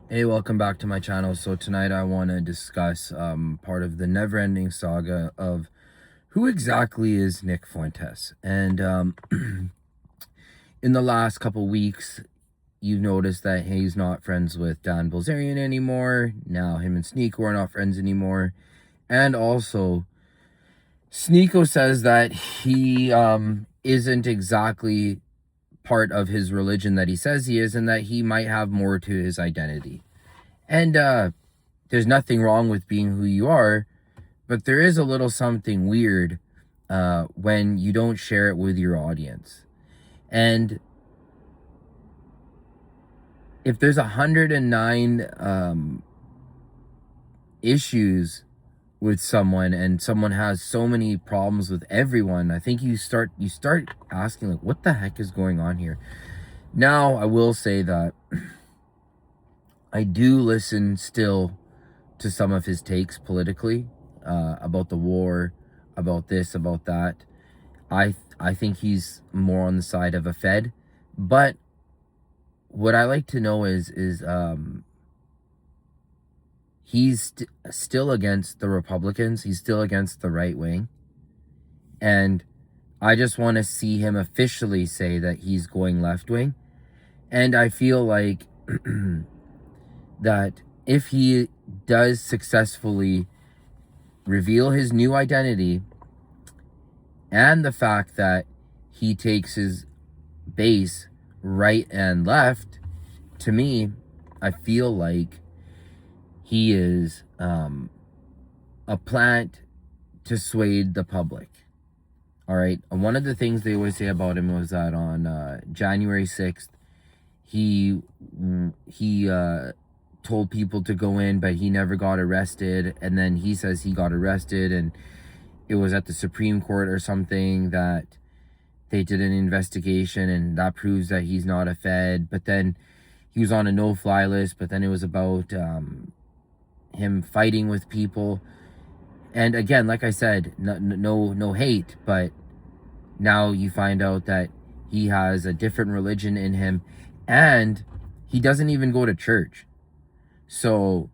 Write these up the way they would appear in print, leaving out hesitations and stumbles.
Hey, welcome back to my channel. So tonight I want to discuss part of the never-ending saga of who exactly is Nick Fuentes. And in the last couple weeks, you've noticed that he's not friends with Dan Bilzerian anymore. Now him and Sneeko are not friends anymore. And also, Sneeko says that he isn't exactly part of his religion that he says he is, and that he might have more to his identity. And there's nothing wrong with being who you are, but there is a little something weird when you don't share it with your audience. And if there's 109 issues with someone, and someone has so many problems with everyone, I think you start asking, like, what the heck is going on here? Now, I will say that I do listen still to some of his takes politically, about the war, about this, about that. I think he's more on the side of a Fed, but what I like to know is he's still against the Republicans. He's still against the right wing, and I just want to see him officially say that he's going left wing. And I feel like that if he does successfully reveal his new identity, and the fact that he takes his base right and left, to me, I feel like he is a plant to sway the public. All right. One of the things they always say about him was that on January 6th, he told people to go in, but he never got arrested. And then he says he got arrested, and it was at the Supreme Court or something that they did an investigation, and that proves that he's not a Fed. But then he was on a no-fly list, but then it was about him fighting with people. And again, like I said, no hate, but now you find out that he has a different religion in him, and he doesn't even go to church. So,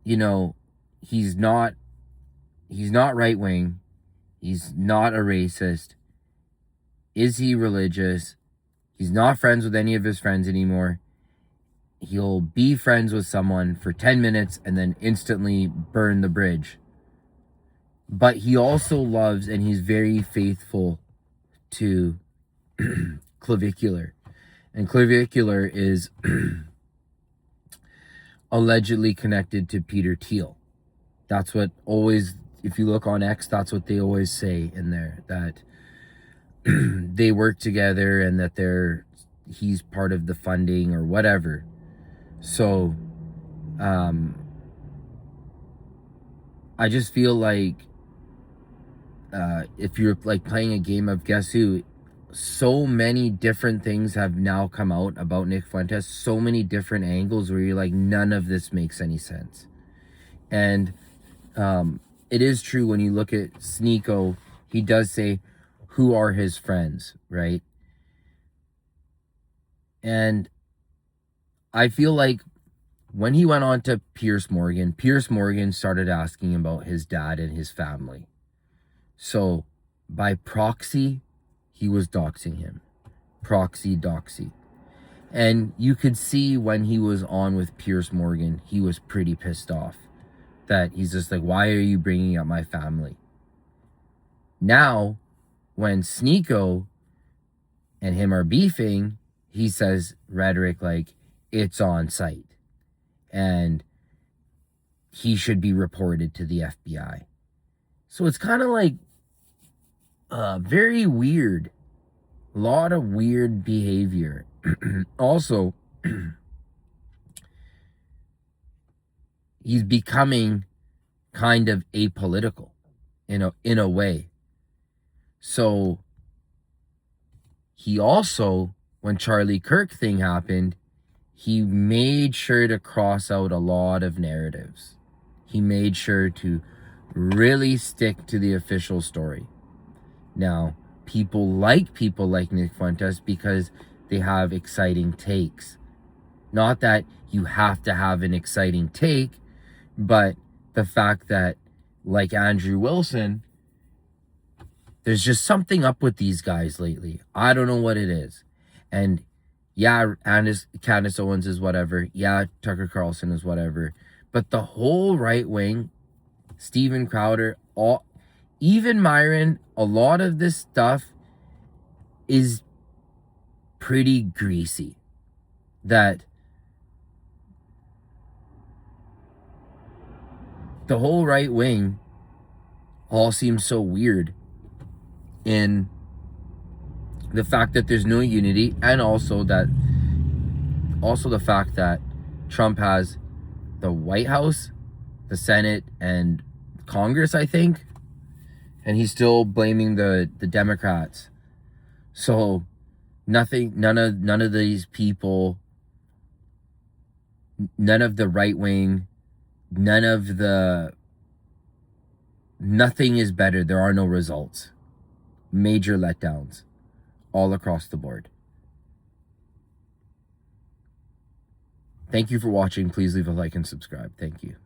you know, he's not right wing. He's not a racist. Is he religious? He's not friends with any of his friends anymore. He'll be friends with someone for 10 minutes and then instantly burn the bridge. But he also loves, and he's very faithful to Clavicular. And Clavicular is allegedly connected to Peter Thiel. That's what always, if you look on X, that's what they always say in there, that they work together and that he's part of the funding or whatever. So I just feel like if you're like playing a game of Guess Who, so many different things have now come out about Nick Fuentes, so many different angles where you're like, none of this makes any sense. And it is true when you look at Sneeko, he does say, who are his friends, right? And I feel like when he went on to Piers Morgan started asking about his dad and his family. So by proxy, he was doxing him. Proxy doxy. And you could see when he was on with Piers Morgan, he was pretty pissed off. That he's just like, why are you bringing up my family? Now, when Sneeko and him are beefing, he says rhetoric like, it's on site. And he should be reported to the FBI. So it's kind of like very weird. A lot of weird behavior. Also, he's becoming kind of apolitical in a way. So he also, when Charlie Kirk thing happened, he made sure to cross out a lot of narratives. He made sure to really stick to the official story. Now, people like Nick Fuentes because they have exciting takes. Not that you have to have an exciting take, but the fact that, like Andrew Wilson, there's just something up with these guys lately. I don't know what it is. And yeah, Candace Owens is whatever. Yeah, Tucker Carlson is whatever. But the whole right wing, Steven Crowder, even Myron, a lot of this stuff is pretty greasy. That the whole right wing all seems so weird in the fact that there's no unity, and also the fact that Trump has the White House, the Senate, and Congress, I think, and he's still blaming the Democrats. So none of these people, none of the right wing, nothing is better. There are no results. Major letdowns all across the board. Thank you for watching. Please leave a like and subscribe. Thank you.